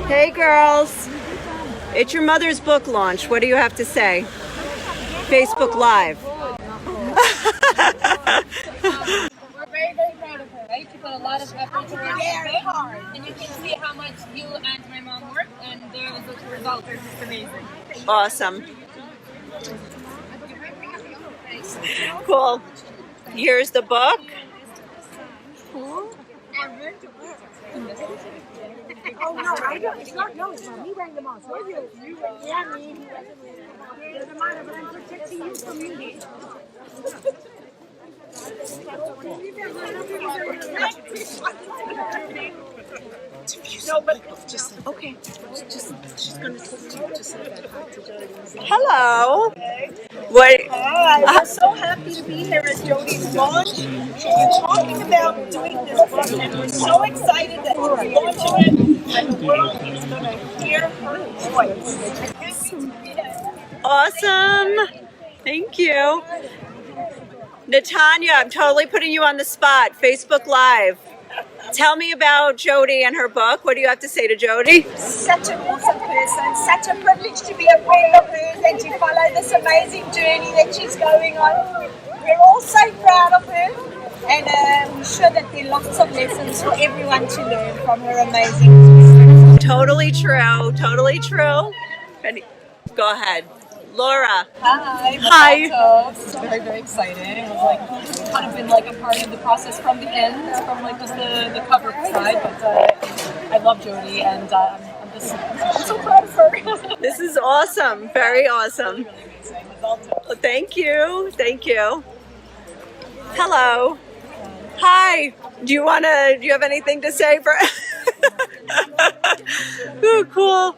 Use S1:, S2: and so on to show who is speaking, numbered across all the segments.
S1: Hey girls, it's your mother's book launch. What do you have to say? Facebook Live.
S2: We're very, very proud of her, right? She put a lot of effort towards very hard. And you can see how much you and my mom worked, and the results are just amazing.
S1: Awesome. Cool. Here's the book.
S3: Oh no, I don't. It's not. No, it's not me wearing the mask. Where you? Yeah, me. Doesn't matter, but I'm protecting you from me. No, but just okay. Just she's gonna talk to you. Just like that.
S1: Hello. What?
S3: Hi, I'm so happy to be here at Jodi's launch. She's been talking about doing this book, and we're so excited that she's launching it, and the world is going to hear her voice.
S1: Awesome. Thank you. Natanya, I'm totally putting you on the spot. Facebook Live. Tell me about Jodi and her book. What do you have to say to Jodi?
S3: Such an awesome person, such a privilege to be a friend of hers and to follow this amazing journey that she's going on. We're all so proud of her, and we're sure that there are lots of lessons for everyone to learn from her amazing.
S1: Totally true. Totally true. Go ahead. Laura.
S2: Hi.
S1: Hi.
S2: This is very, very exciting. It was like kind of been like a part of the process from the end, from like just the cover side. But I love Jodi, and I'm so proud of her.
S1: This is awesome. Very awesome.
S2: Really amazing. Well done.
S1: Thank you. Thank you. Hello. Hi. Do you have anything to say for? Ooh, cool.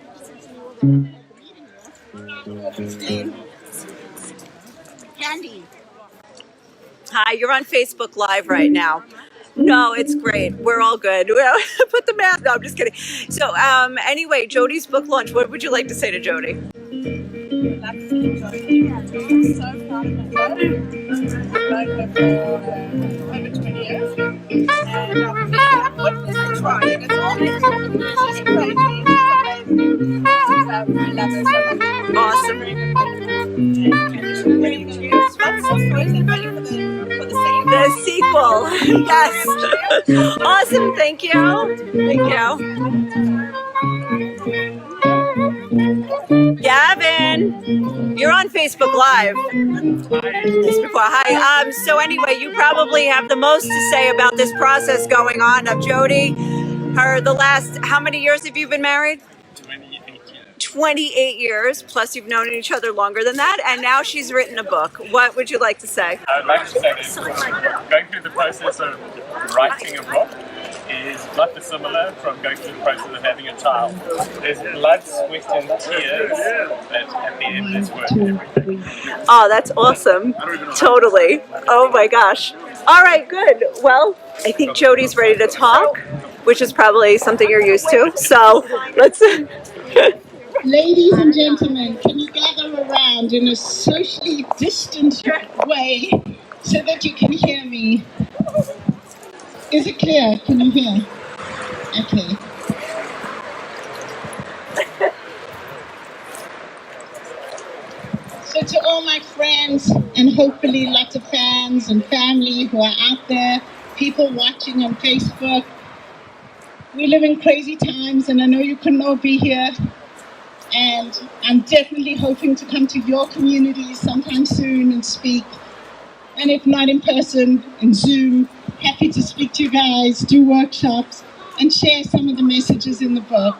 S3: Candy.
S1: Hi, you're on Facebook Live right now. No, it's great. We're all good. Put the mask. No, I'm just kidding. So, anyway, Jodi's book launch. What would you like to say to Jodi?
S2: I'm so proud of myself. I've known her for over 20 years. And I've witnessed her trying. It's always she's crazy. I love her so much.
S1: Awesome. The sequel. Yes. Awesome. Thank you. Thank you. Gavin, you're on Facebook Live. Hi. So anyway, you probably have the most to say about this process going on of Jodi. How many years have you been married? 28 years, plus you've known each other longer than that, and now she's written a book. What would you like to say?
S4: I would like to say that going through the process of writing a book is not dissimilar from going through the process of having a child. There's blood, sweat and tears, but at the end it's worth everything.
S1: Oh, that's awesome. Totally. Oh my gosh. All right, good. Well, I think Jodi's ready to talk, which is probably something you're used to. So let's...
S5: Ladies and gentlemen, can you gather around in a socially distant way so that you can hear me? Is it clear? Can you hear? Okay. So to all my friends and hopefully lots of fans and family who are out there, people watching on Facebook, we live in crazy times and I know you couldn't all be here. And I'm definitely hoping to come to your communities sometime soon and speak. And if not in person, in Zoom, happy to speak to you guys, do workshops, and share some of the messages in the book.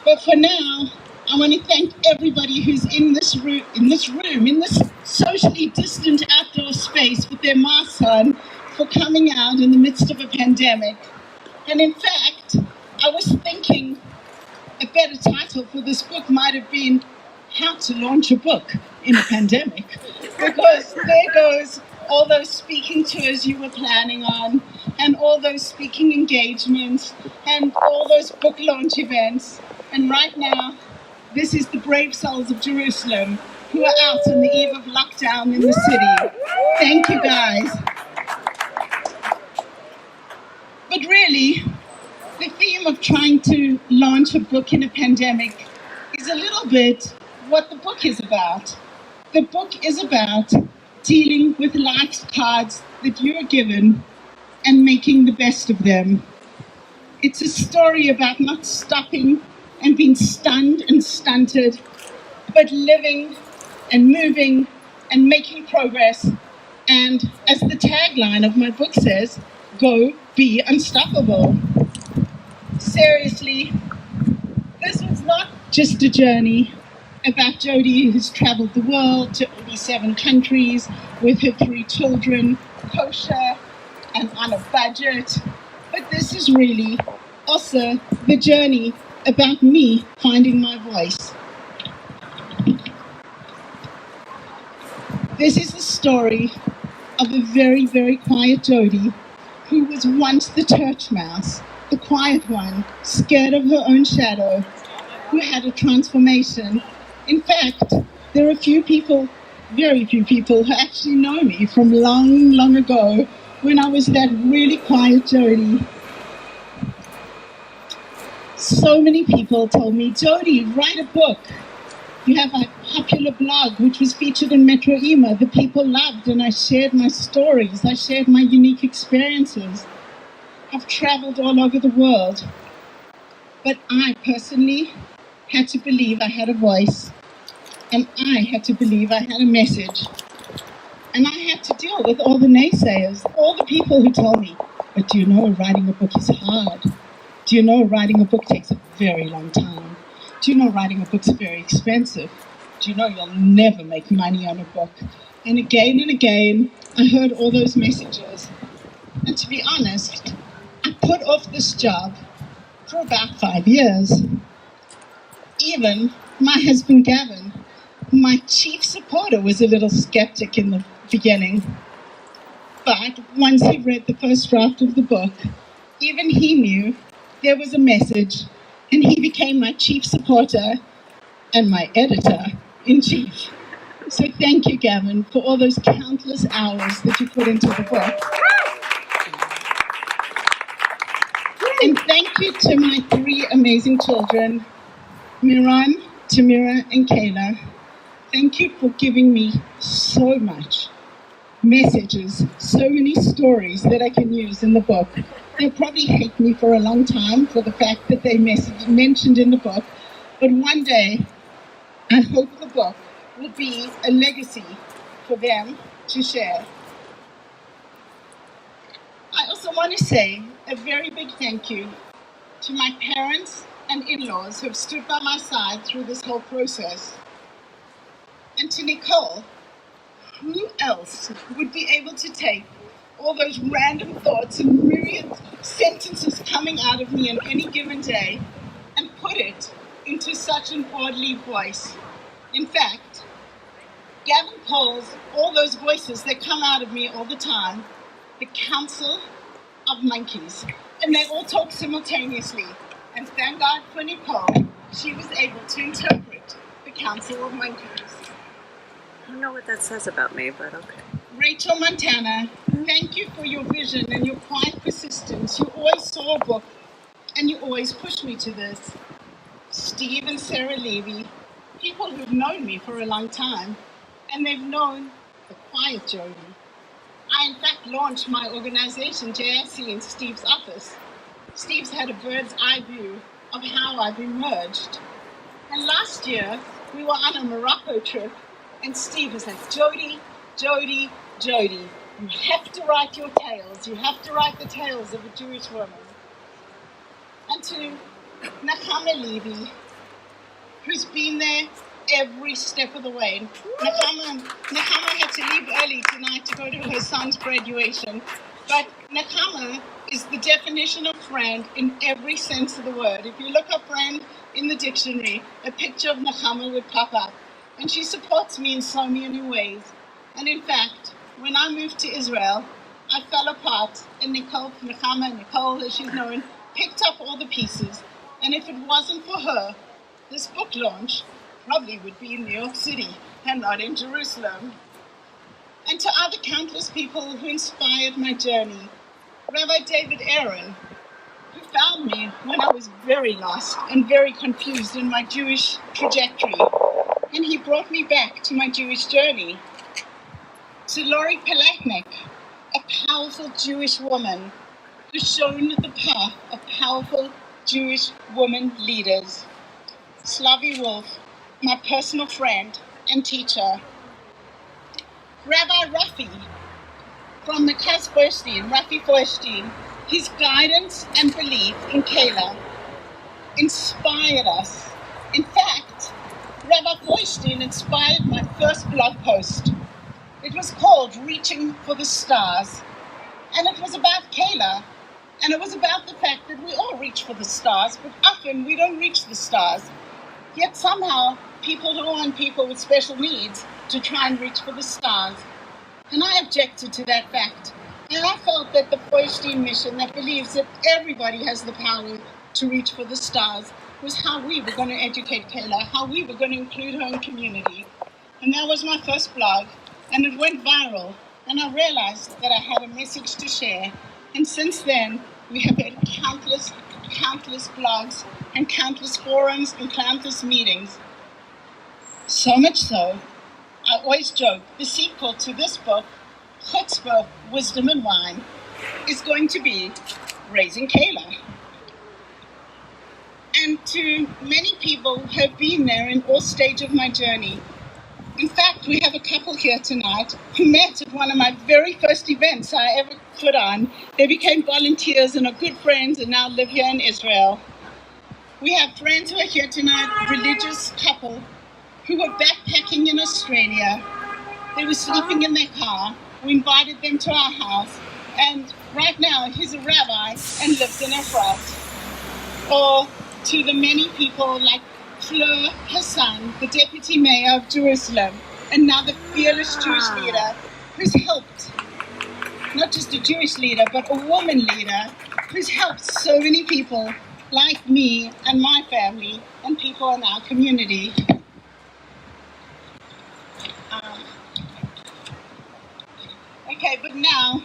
S5: But for now, I want to thank everybody who's in this room, in this socially distant outdoor space with their masks on, for coming out in the midst of a pandemic. And in fact, I was thinking a better title for this book might have been How to Launch a Book in a Pandemic, because there goes all those speaking tours you were planning on, and all those speaking engagements, and all those book launch events. And right now, this is the brave souls of Jerusalem who are out on the eve of lockdown in the city. Thank you, guys. But really, the theme of trying to launch a book in a pandemic is a little bit what the book is about. The book is about dealing with life's cards that you are given and making the best of them. It's a story about not stopping and being stunned and stunted, but living and moving and making progress. And as the tagline of my book says, go be unstoppable. Seriously, this was not just a journey about Jodi, who's traveled the world to 87 countries with her 3 children, kosher and on a budget. But this is really also the journey about me finding my voice. This is the story of a very, very quiet Jodi, who was once the church mouse, the quiet one, scared of her own shadow, who had a transformation. In fact, there are few people, very few people, who actually know me from long, long ago, when I was that really quiet Jodi. So many people told me, Jodi, write a book. You have a popular blog which was featured in Metro Ema. The people loved, and I shared my stories. I shared my unique experiences. I've traveled all over the world. But I personally had to believe I had a voice. And I had to believe I had a message. And I had to deal with all the naysayers, all the people who told me, but do you know writing a book is hard? Do you know writing a book takes a very long time? Do you know writing a book's very expensive? Do you know you'll never make money on a book? And again, I heard all those messages. And to be honest, I put off this job for about 5 years. Even my husband Gavin, my chief supporter, was a little skeptic in the beginning. But once he read the first draft of the book, even he knew there was a message, and he became my chief supporter and my editor-in-chief. So thank you, Gavin, for all those countless hours that you put into the book. And thank you to my 3 amazing children, Miran, Tamira, and Kayla. Thank you for giving me so much messages, so many stories that I can use in the book. They'll probably hate me for a long time for the fact that they mentioned in the book, but one day I hope the book will be a legacy for them to share. I also want to say a very big thank you to my parents and in-laws who have stood by my side through this whole process. And to Nicole, who else would be able to take all those random thoughts and myriad sentences coming out of me on any given day and put it into such an orderly voice? In fact, Gavin calls all those voices that come out of me all the time the Council of Monkeys, and they all talk simultaneously. And thank God for Nicole, she was able to interpret the Council of Monkeys.
S1: I don't know what that says about me, but okay.
S5: Rachel Montana, thank you for your vision and your quiet persistence. You always saw a book, and you always pushed me to this. Steve and Sarah Levy, people who've known me for a long time, and they've known the quiet Jodi. I, in fact, launched my organization, JIC, in Steve's office. Steve's had a bird's eye view of how I've emerged. And last year, we were on a Morocco trip, and Steve was like, Jodi, Jodi, Jodi, you have to write your tales. You have to write the tales of a Jewish woman. And to Nachama Levy, who's been there every step of the way. Nakama had to leave early tonight to go to her son's graduation, but Nakama is the definition of friend in every sense of the word. If you look up friend in the dictionary, a picture of Nakama would pop up, and she supports me in so many ways. And in fact, when I moved to Israel, I fell apart, and Nicole, as she's known, picked up all the pieces. And if it wasn't for her, this book launch probably would be in New York City and not in Jerusalem. And to other countless people who inspired my journey, Rabbi David Aaron, who found me when I was very lost and very confused in my Jewish trajectory, and he brought me back to my Jewish journey. To Lori Palatnik, a powerful Jewish woman who's shown the path of powerful Jewish women leaders. Slavi Wolf, my personal friend and teacher. Rabbi Rafi from Mekaz Feuerstein, Rafi Feuerstein, his guidance and belief in Kayla inspired us. In fact, Rabbi Feuerstein inspired my first blog post. It was called Reaching for the Stars, and it was about Kayla, and it was about the fact that we all reach for the stars, but often we don't reach the stars. Yet somehow people don't want people with special needs to try and reach for the stars. And I objected to that fact. And I felt that the Feuerstein mission that believes that everybody has the power to reach for the stars was how we were going to educate Kayla, how we were going to include her in community. And that was my first blog, and it went viral. And I realized that I had a message to share. And since then, we have had countless blogs and countless forums and countless meetings. So much so, I always joke, the sequel to this book, Chutzpah, Wisdom and Wine, is going to be Raising Kayla. And to many people who have been there in all stages of my journey. In fact, we have a couple here tonight who met at one of my very first events I ever put on. They became volunteers and are good friends and now live here in Israel. We have friends who are here tonight, religious couple who were backpacking in Australia. They were sleeping in their car. We invited them to our house. And right now, he's a rabbi and lives in Efrat. Or to the many people like Fleur Hassan, the deputy mayor of Jerusalem, another fearless Jewish leader who's helped, not just a Jewish leader, but a woman leader who's helped so many people like me and my family and people in our community. Okay, but now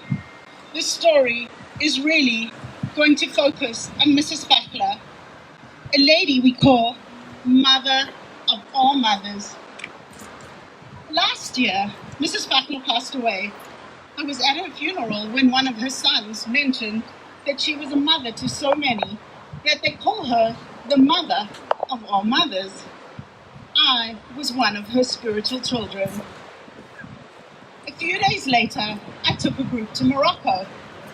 S5: this story is really going to focus on Mrs. Fackler, a lady we call Mother of all mothers. Last year, Mrs. Fackler passed away. I was at her funeral when one of her sons mentioned that she was a mother to so many that they call her the mother of all mothers. I was one of her spiritual children. A few days later, I took a group to Morocco.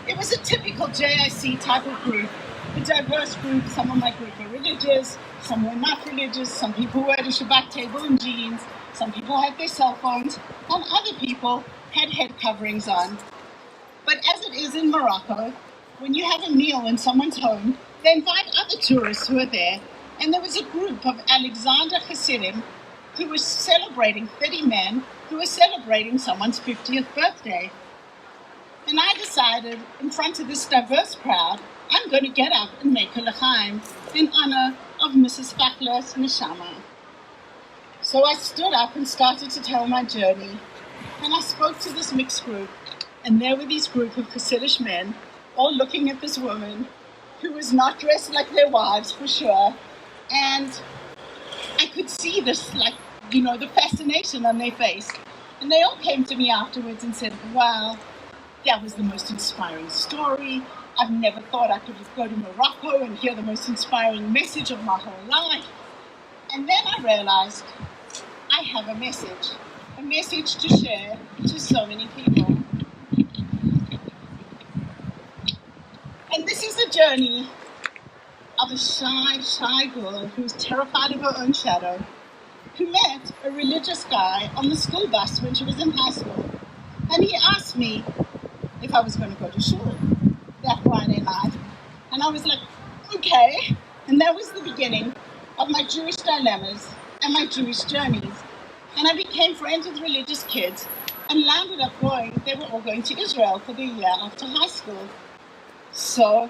S5: It was a typical JIC type of group, a diverse group. Some of my group were religious, some were not religious, some people were at a Shabbat table in jeans, some people had their cell phones, and other people had head coverings on. But as it is in Morocco, when you have a meal in someone's home, they invite other tourists who are there, and there was a group of Alexander Hasidim who was celebrating 30 men who were celebrating someone's 50th birthday. And I decided, in front of this diverse crowd, I'm going to get up and make a l'chaim in honor of Mrs. Fackler's neshama. So I stood up and started to tell my journey. And I spoke to this mixed group. And there were these group of Hasidic men, all looking at this woman who was not dressed like their wives, for sure. And I could see this, the fascination on their face. And they all came to me afterwards and said, wow, that was the most inspiring story. I've never thought I could just go to Morocco and hear the most inspiring message of my whole life. And then I realized I have a message to share to so many people. And this is a journey of a shy girl who was terrified of her own shadow, who met a religious guy on the school bus when she was in high school. And he asked me if I was going to go to shul that Friday night. And I was like, okay. And that was the beginning of my Jewish dilemmas and my Jewish journeys. And I became friends with religious kids and landed up they were all going to Israel for the year after high school. So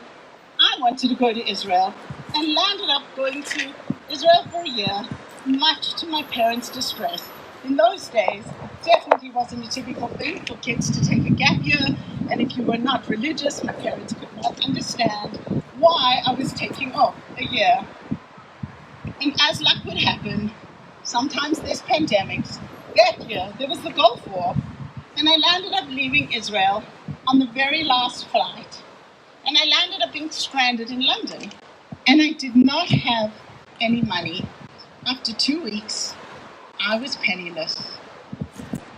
S5: I wanted to go to Israel and landed up going to Israel for a year, much to my parents' distress. In those days, definitely wasn't a typical thing for kids to take a gap year, and if you were not religious, my parents could not understand why I was taking off a year. And as luck would happen, sometimes there's pandemics. That year, there was the Gulf War, and I landed up leaving Israel on the very last flight. And I landed up being stranded in London. And I did not have any money. After 2 weeks, I was penniless.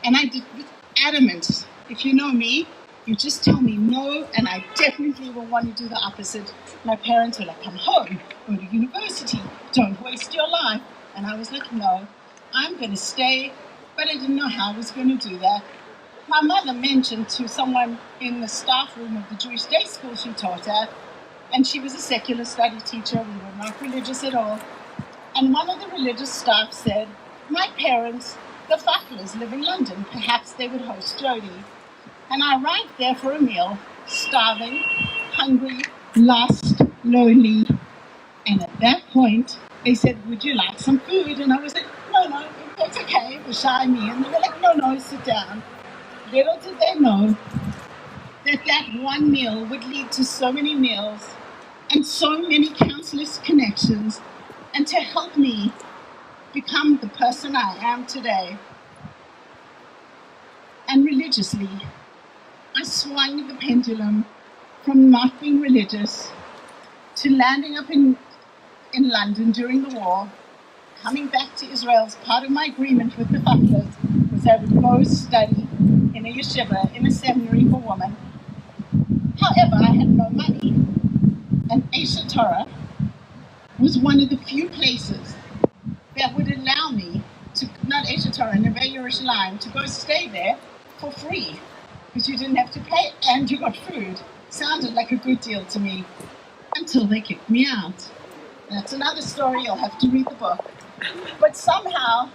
S5: And I did with adamance. If you know me, you just tell me no, and I definitely will want to do the opposite. My parents were like, come home, go to university, don't waste your life. And I was like, no, I'm going to stay. But I didn't know how I was going to do that. My mother mentioned to someone in the staff room of the Jewish day school she taught at, and she was a secular study teacher. We were not religious at all. And one of the religious staff said, my parents, the Fatlers, live in London. Perhaps they would host Jodi. And I arrived there for a meal, starving, hungry, lost, lonely. And at that point, they said, would you like some food? And I was like, no, it's okay. It was shy me. And they were like, no, sit down. Little did they know that one meal would lead to so many meals and so many countless connections, and to help me become the person I am today. And religiously, I swung the pendulum from not being religious to landing up in London during the war, coming back to Israel. As part of my agreement with the Fatlers was I would go study in a yeshiva, in a seminary for women. However, I had no money, and Esha Torah was one of the few places that would allow me to, not Esha Torah, Neve Yerushalayim, to go stay there for free, because you didn't have to pay and you got food. Sounded like a good deal to me, until they kicked me out. That's another story, you'll have to read the book. But somehow,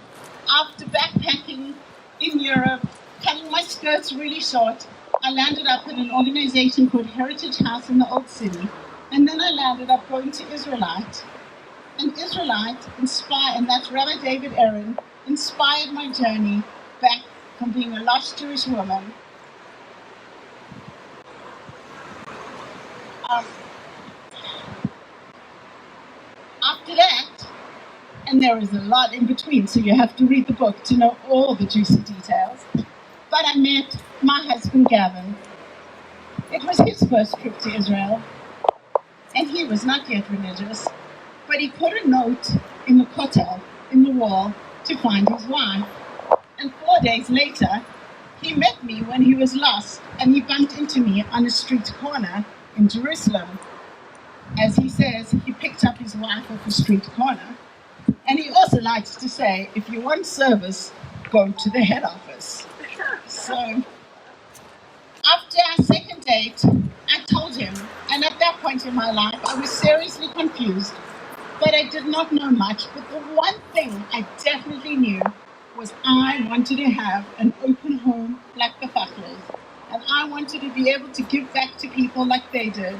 S5: after backpacking in Europe, cutting my skirts really short, I landed up at an organization called Heritage House in the Old City. And then I landed up going to Israelite. And Israelite inspired, and that's Rabbi David Aaron, inspired my journey back from being a lost Jewish woman. After that, and there is a lot in between, so you have to read the book to know all the juicy details. But I met my husband, Gavin. It was his first trip to Israel, and he was not yet religious, but he put a note in the kotel, in the wall, to find his wife. And 4 days later, he met me when he was lost, and he bumped into me on a street corner in Jerusalem. As he says, he picked up his wife off a street corner. And he also likes to say, if you want service, go to the head office. So, after our second date, I told him, and at that point in my life, I was seriously confused, but I did not know much. But the one thing I definitely knew was I wanted to have an open home like the Fatlers. And I wanted to be able to give back to people like they did.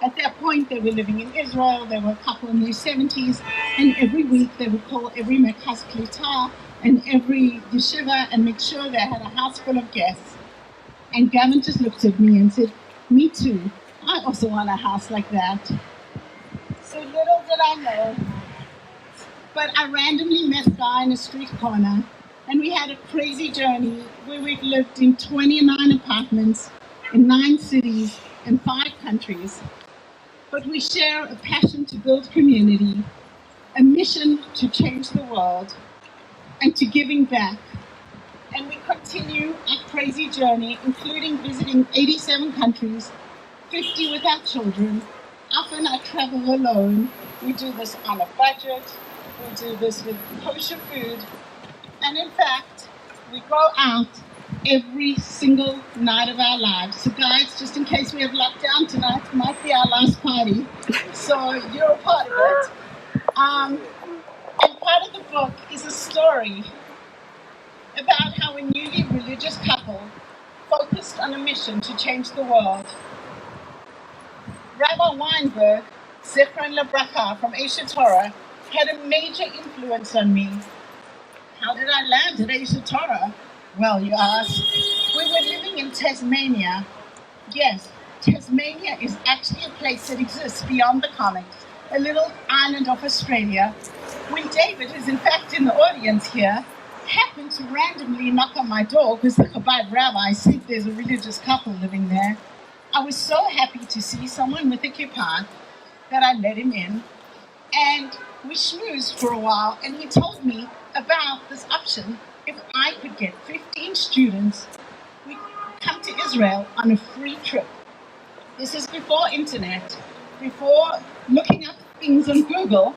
S5: At that point, they were living in Israel. They were a couple in their 70s. And every week, they would call every Merkaz Klita and every yeshiva and make sure they had a house full of guests. And Gavin just looked at me and said, me too. I also want a house like that. So little did I know. But I randomly met a guy in a street corner. And we had a crazy journey where we've lived in 29 apartments in 9 cities in 5 countries. But we share a passion to build community, a mission to change the world, and to giving back. And we continue our crazy journey, including visiting 87 countries, 50 with our children, often I travel alone. We do this on a budget. We do this with kosher food. And in fact, we go out every single night of our lives. So guys, just in case we have lockdown tonight, it might be our last party. So you're a part of it. And part of the book is a story about how a newly religious couple focused on a mission to change the world. Rabbi Weinberg, Zichron Lebracha from Aish Torah, had a major influence on me. How did I land at Aish Torah? Well, you ask. We were living in Tasmania. Yes, Tasmania is actually a place that exists beyond the comics, a little island of Australia. When David, who's in fact in the audience here, happened to randomly knock on my door because the Chabad rabbi said there's a religious couple living there, I was so happy to see someone with a kippah that I let him in. And we schmoozed for a while, and he told me about this option. If I could get 15 students, we could come to Israel on a free trip. This is before internet, before looking up things on Google.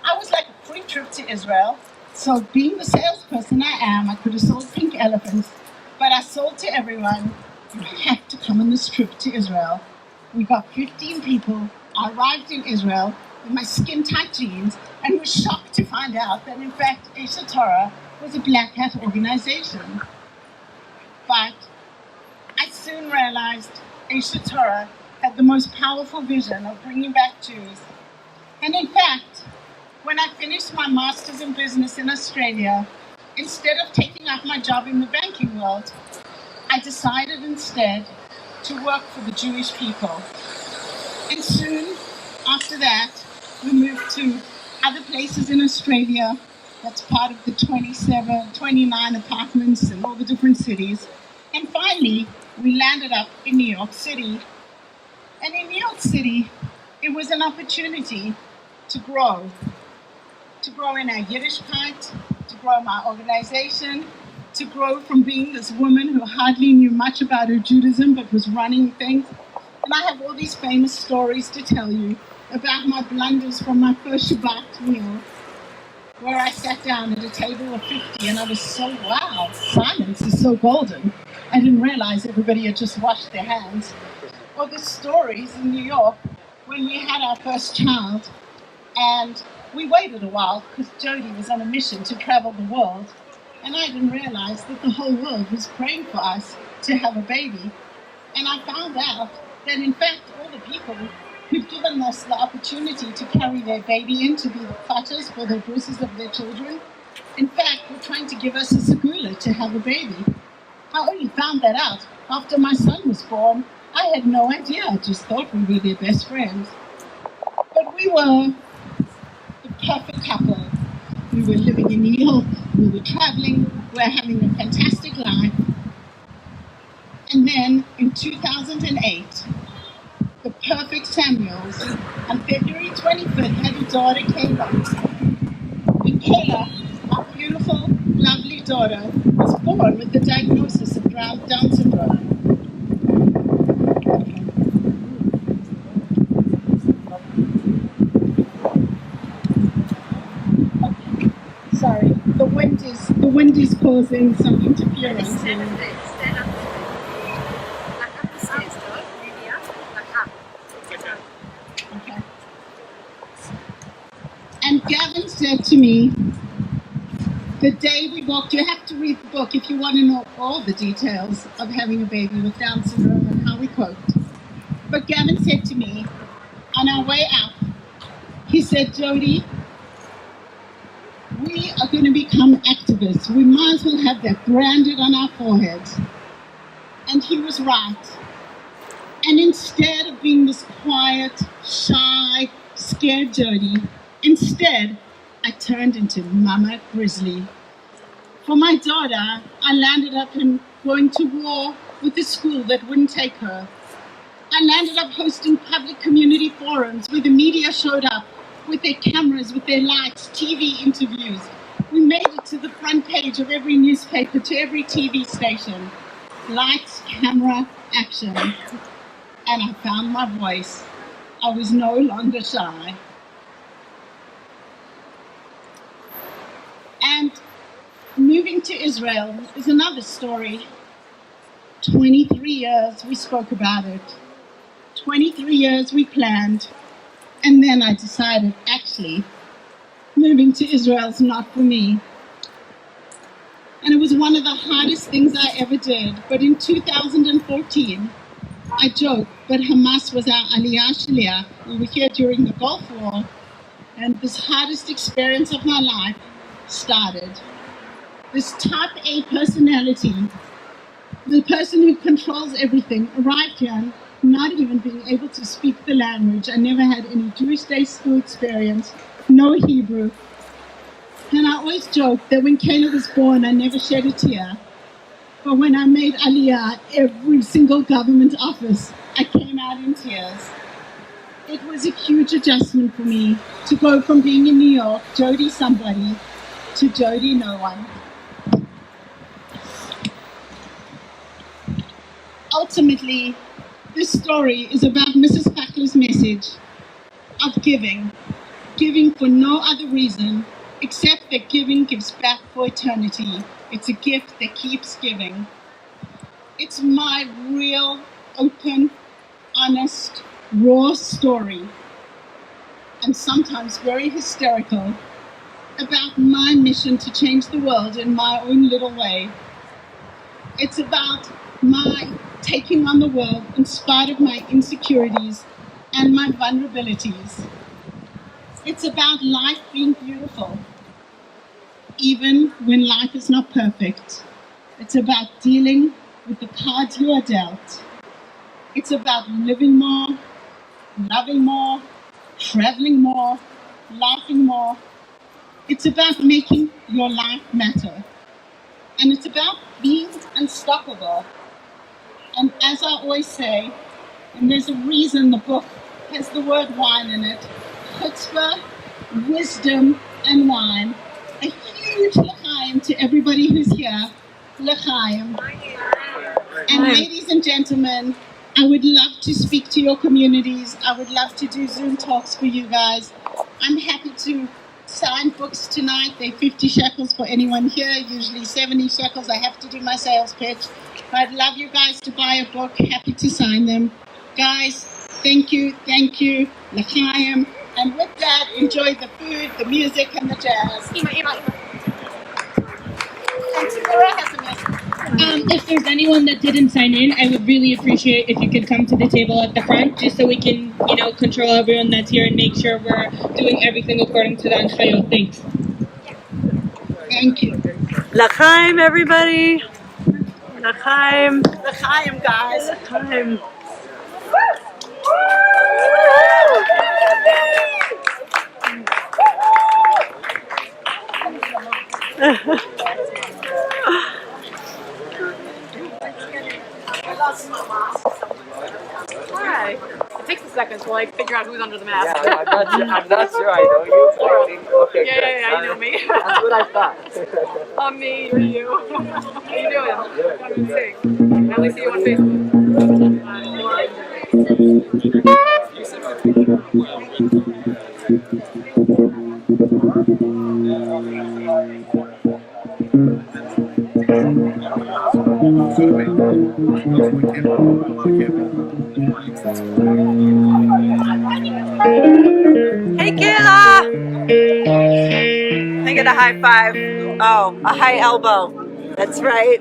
S5: I was like, a free trip to Israel. So being the salesperson I am, I could have sold pink elephants, but I sold to everyone, you have to come on this trip to Israel. We got 15 people. I arrived in Israel with my skin-tight jeans and was shocked to find out that, in fact, Aish Torah was a black hat organization. But I soon realized Aish Torah had the most powerful vision of bringing back Jews. And in fact, when I finished my master's in business in Australia, instead of taking up my job in the banking world, I decided instead to work for the Jewish people. And soon after that, we moved to other places in Australia. That's part of the 29 apartments in all the different cities. And finally, we landed up in New York City. And in New York City, it was an opportunity to grow in our Yiddishkeit, to grow my organization, to grow from being this woman who hardly knew much about her Judaism but was running things. And I have all these famous stories to tell you about my blunders from my first Shabbat meal, where I sat down at a table of 50 and I was so, wow, silence is so golden. I didn't realize everybody had just washed their hands. Or the stories in New York when we had our first child and we waited a while because Jodi was on a mission to travel the world, and I didn't realize that the whole world was praying for us to have a baby. And I found out that in fact all the people who've given us the opportunity to carry their baby in to be the fathers for the bruises of their children, in fact were trying to give us a segula to have a baby. I only found that out after my son was born. I had no idea. I just thought we were their best friends. But we were the perfect couple. We were living in New York, we were traveling, we were having a fantastic life. And then in 2008, the perfect Samuels, on February 25th, had a daughter, Kayla. And Kayla, our beautiful, lovely daughter, was born with the diagnosis of Down syndrome. Sorry, the wind is causing some interference.
S1: Stand up. Like up the stairs, though. Maybe up. Like up.
S5: Okay. And Gavin said to me, the day we walked, you have to read the book if you want to know all the details of having a baby with Down syndrome and how we coped. But Gavin said to me, on our way out, he said, Jodi, we are going to become activists. We might as well have that branded on our foreheads. And he was right. And instead of being this quiet, shy, scared Jodi, instead, I turned into Mama Grizzly. For my daughter, I landed up in going to war with a school that wouldn't take her. I landed up hosting public community forums where the media showed up with their cameras, with their lights, TV interviews. We made it to the front page of every newspaper, to every TV station. Lights, camera, action. And I found my voice. I was no longer shy. And moving to Israel is another story. 23 years we spoke about it. 23 years we planned. And then I decided, actually, moving to Israel is not for me. And it was one of the hardest things I ever did. But in 2014, I joke, but Hamas was our Aliyah Shaliach. We were here during the Gulf War, and this hardest experience of my life started. This type A personality, the person who controls everything, arrived here not even being able to speak the language. I never had any Jewish day school experience, no Hebrew. And I always joke that when Kayla was born, I never shed a tear. But when I made Aliyah, every single government office, I came out in tears. It was a huge adjustment for me to go from being in New York, Jodi somebody, to Jodi no one. Ultimately, this story is about Mrs. Fackler's message of giving. Giving for no other reason except that giving gives back for eternity. It's a gift that keeps giving. It's my real, open, honest, raw story, and sometimes very hysterical, about my mission to change the world in my own little way. It's about my taking on the world in spite of my insecurities and my vulnerabilities. It's about life being beautiful, even when life is not perfect. It's about dealing with the cards you are dealt. It's about living more, loving more, traveling more, laughing more. It's about making your life matter. And it's about being unstoppable. And as I always say, and there's a reason the book has the word wine in it, chutzpah, wisdom, and wine. A huge l'chaim to everybody who's here. L'chaim. And ladies and gentlemen, I would love to speak to your communities. I would love to do Zoom talks for you guys. I'm happy to sign books tonight. They're 50 shekels for anyone here, usually 70 shekels. I have to do my sales pitch. I'd love you guys to buy a book. Happy to sign them. Guys, thank you, l'chaim. And with that, enjoy the food, the music, and the jazz. And Tamara has a message.
S6: If there's anyone that didn't sign in, I would really appreciate if you could come to the table at the front, just so we can, control everyone that's here and make sure we're doing everything according to the Anchayot. Thanks.
S5: Thank you.
S1: L'chaim, everybody. L'chaim.
S5: L'chaim, guys.
S1: L'chaim.
S2: Hi. It takes a second to figure out who's under the mask.
S7: Yeah, I'm not sure I know you. But I think, okay,
S2: Yeah, you know me.
S7: That's what I thought.
S2: Oh, me, you're you. How you doing? I'm sick. I only see you on Facebook.
S1: Hey, Kayla! Can I get a high five? Oh, a high elbow. That's right.